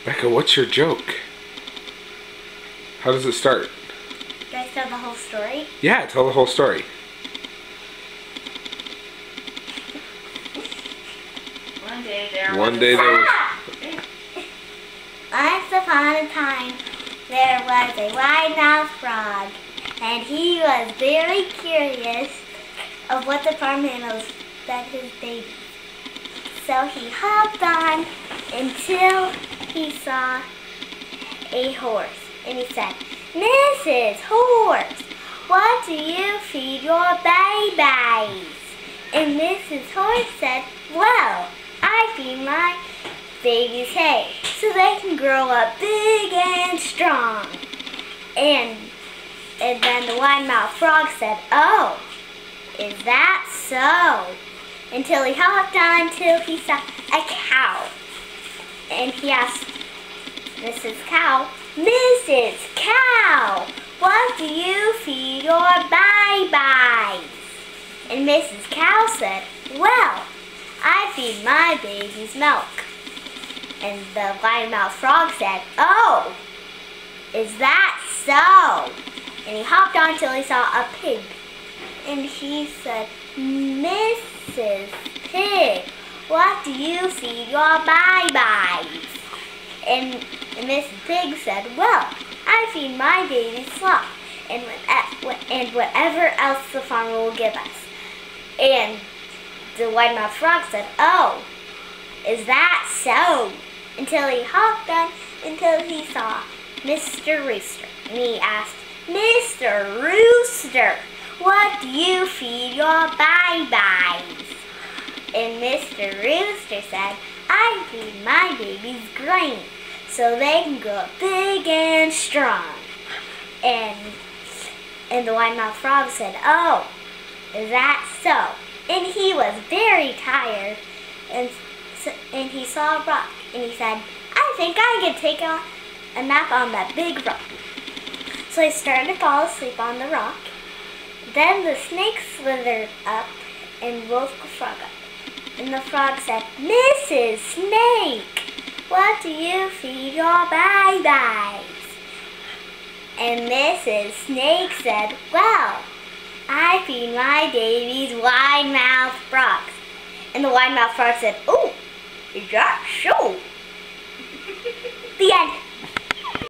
Becca, what's your joke? How does it start? Do I tell the whole story? Yeah, tell the whole story. One day there was... Once upon a time, there was a wide-mouthed frog, and he was very curious of what the farm animals fed his babies. So he hopped on until he saw a horse, and he said, "Mrs. Horse, what do you feed your babies?" And Mrs. Horse said, "Well, I feed my babies hay, so they can grow up big and strong." And then the wide-mouthed frog said, "Oh, is that so?" Until he hopped on till he saw a cow. And he asked Mrs. Cow, "Mrs. Cow, what do you feed your babies?" And Mrs. Cow said, "Well, I feed my babies milk." And the wide-mouthed frog said, "Oh, is that so?" And he hopped on till he saw a pig. And he said, "Mrs. Pig, what do you feed your babies?" And Mrs. Pig said, "Well, I feed my babies slop and whatever else the farmer will give us." And the wide-mouthed frog said, "Oh, is that so?" Until he hopped on until he saw Mr. Rooster. And he asked, "Mr. Rooster, what do you feed your babies?" And Mr. Rooster said, "I feed my babies grain, so they can grow up big and strong." And the wide-mouthed frog said, "Oh, is that so?" And he was very tired, and he saw a rock, and he said, "I think I could take a nap on that big rock." So he started to fall asleep on the rock. Then the snake slithered up and woke the frog up. And the frog said, "Mrs. Snake, what do you feed your babies?" And Mrs. Snake said, "Well, I feed my babies wide-mouthed frogs." And the wide-mouthed frog said, "Oh, is that so?" The end.